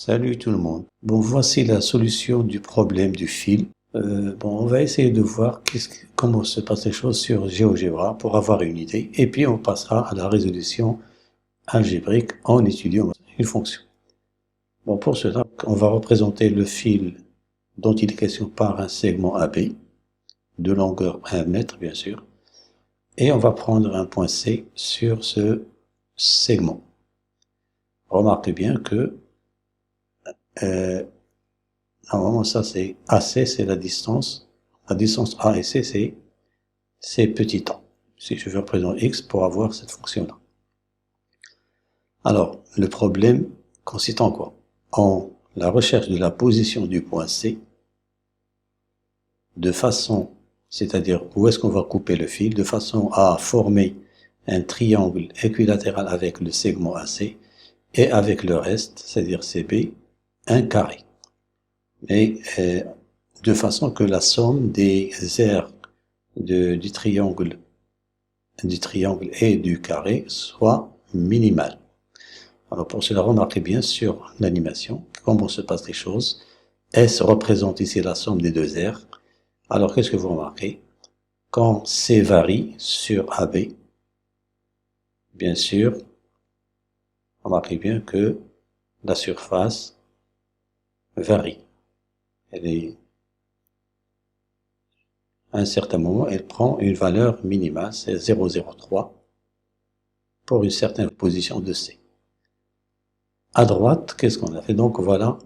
Salut tout le monde. Bon, voici la solution du problème du fil. On va essayer de voir comment se passent les choses sur GeoGebra pour avoir une idée. Et puis on passera à la résolution algébrique en étudiant une fonction. Bon, pour cela, on va représenter le fil dont il est question par un segment AB, de longueur 1 mètre bien sûr. Et on va prendre un point C sur ce segment. Remarquez bien que normalement, ça c'est AC, c'est la distance. La distance A et C, c'est petit a. Si je veux représenter X pour avoir cette fonction-là. Alors, le problème consiste en quoi? En la recherche de la position du point C, de façon, c'est-à-dire où est-ce qu'on va couper le fil, de façon à former un triangle équilatéral avec le segment AC et avec le reste, c'est-à-dire CB, un carré. Mais de façon que la somme des aires du triangle et du carré soit minimale. Alors pour cela, remarquez bien sur l'animation comment se passent les choses. S représente ici la somme des deux aires. Alors qu'est-ce que vous remarquez? Quand C varie sur AB, bien sûr, remarquez bien que la surface varie. À un certain moment, elle prend une valeur minimale, c'est 0,03, pour une certaine position de C. À droite, qu'est-ce qu'on a fait? Donc voilà,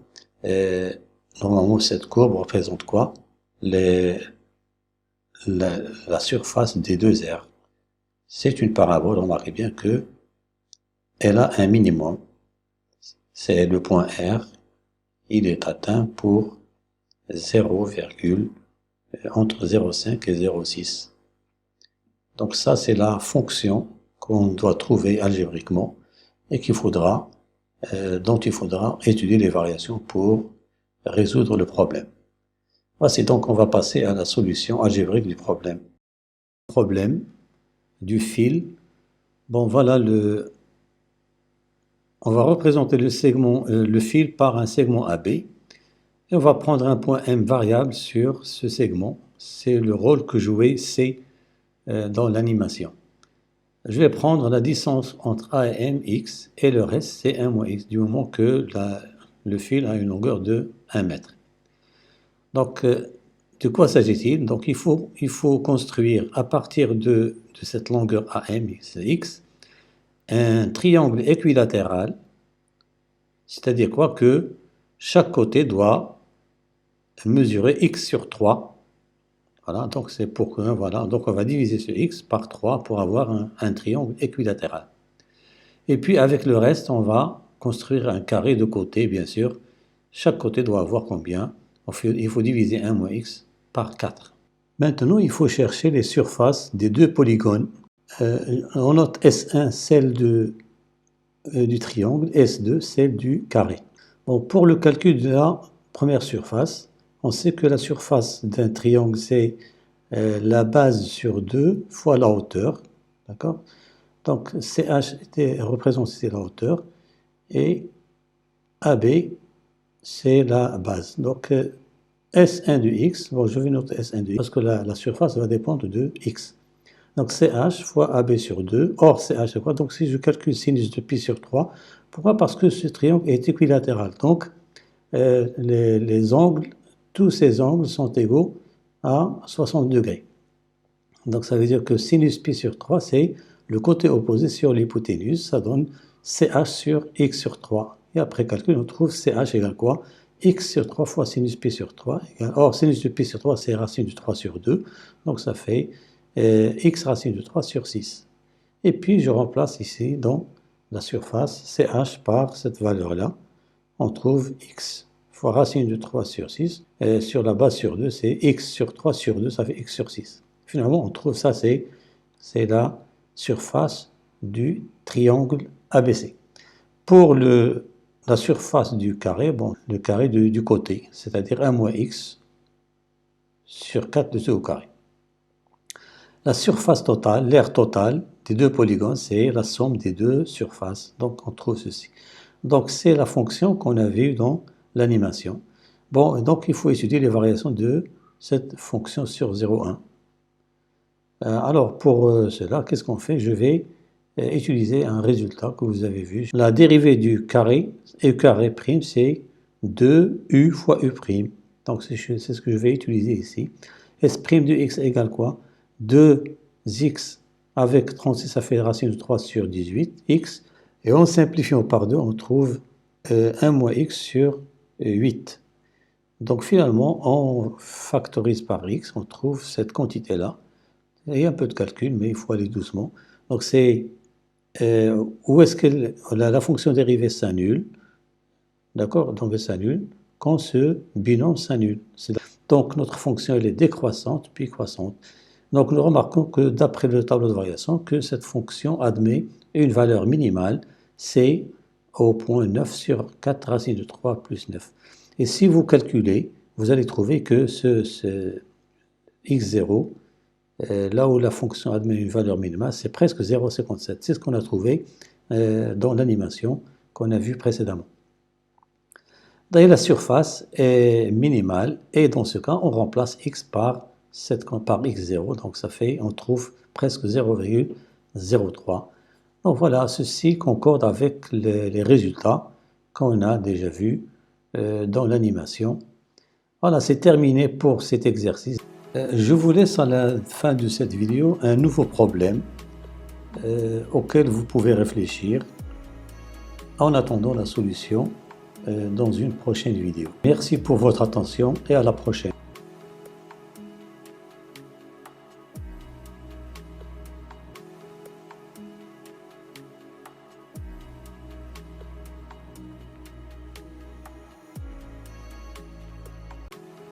normalement cette courbe représente quoi? La surface des deux aires. C'est une parabole, remarquez bien que elle a un minimum, c'est le point R, il est atteint pour 0, entre 0,5 et 0,6. Donc ça, c'est la fonction qu'on doit trouver algébriquement et dont il faudra étudier les variations pour résoudre le problème. Voici donc, on va passer à la solution algébrique du problème. Problème du fil. Bon, voilà on va représenter le fil par un segment AB et on va prendre un point M variable sur ce segment. C'est le rôle que jouait C dans l'animation. Je vais prendre la distance entre A et M, X, et le reste, c'est 1 moins X, du moment que le fil a une longueur de 1 mètre. Donc, de quoi s'agit-il? Donc, il faut construire, à partir de cette longueur AM, X, un triangle équilatéral, c'est-à-dire quoi? Que chaque côté doit mesurer X sur 3. Voilà, donc c'est pour que, voilà, donc on va diviser ce X par 3 pour avoir un triangle équilatéral. Et puis avec le reste, on va construire un carré de côté, bien sûr. Chaque côté doit avoir combien? Il faut diviser 1 moins X par 4. Maintenant, il faut chercher les surfaces des deux polygones. On note S1, celle du triangle, S2, celle du carré. Bon, pour le calcul de la première surface, on sait que la surface d'un triangle, c'est la base sur 2 fois la hauteur. D'accord? Donc, CH représente ici la hauteur et AB, c'est la base. Donc, S1 de X, bon, je vais noter S1 de X parce que la surface va dépendre de X. Donc, CH fois AB sur 2. Or, CH, c'est quoi? Donc, si je calcule sinus de pi sur 3, pourquoi? Parce que ce triangle est équilatéral. Donc, les angles, tous ces angles sont égaux à 60 degrés. Donc, ça veut dire que sinus pi sur 3, c'est le côté opposé sur l'hypoténuse. Ça donne CH sur X sur 3. Et après calcul, on trouve CH égale quoi? X sur 3 fois sinus pi sur 3 égale... Or, sinus de pi sur 3, c'est racine de 3 sur 2. Donc, ça fait X racine de 3 sur 6. Et puis, je remplace ici, dans la surface, CH par cette valeur-là. On trouve X fois racine de 3 sur 6. Et sur la base sur 2, c'est X sur 3 sur 2, ça fait X sur 6. Finalement, on trouve ça, c'est la surface du triangle ABC. Pour la surface du carré, bon, le carré du côté, c'est-à-dire 1 moins X sur 4 de ce au carré. La surface totale, l'aire totale des deux polygones, c'est la somme des deux surfaces. Donc, on trouve ceci. Donc c'est la fonction qu'on a vue dans l'animation. Bon, donc il faut étudier les variations de cette fonction sur 0,1. Alors pour cela, qu'est-ce qu'on fait? Je vais utiliser un résultat que vous avez vu. La dérivée du carré, u carré prime, c'est 2u fois u prime. Donc c'est ce que je vais utiliser ici. S prime de x égale quoi? 2x avec 36, ça fait racine de 3 sur 18, x. Et en simplifiant par 2, on trouve 1 moins x sur 8. Donc finalement, on factorise par x, on trouve cette quantité-là. Il y a un peu de calcul, mais il faut aller doucement. Donc c'est où est-ce que la fonction dérivée s'annule, d'accord? Donc elle s'annule quand ce binôme s'annule. Donc notre fonction elle est décroissante puis croissante. Donc nous remarquons que d'après le tableau de variation, que cette fonction admet une valeur minimale, c'est au point 9 sur 4 racine de 3 plus 9. Et si vous calculez, vous allez trouver que ce x0, là où la fonction admet une valeur minimale, c'est presque 0,57. C'est ce qu'on a trouvé dans l'animation qu'on a vue précédemment. D'ailleurs, la surface est minimale et dans ce cas, on remplace x par x0. Donc ça fait, on trouve presque 0,03. Donc voilà, ceci concorde avec les résultats qu'on a déjà vus dans l'animation. Voilà, c'est terminé pour cet exercice. Je vous laisse à la fin de cette vidéo un nouveau problème auquel vous pouvez réfléchir en attendant la solution dans une prochaine vidéo. Merci pour votre attention et à la prochaine.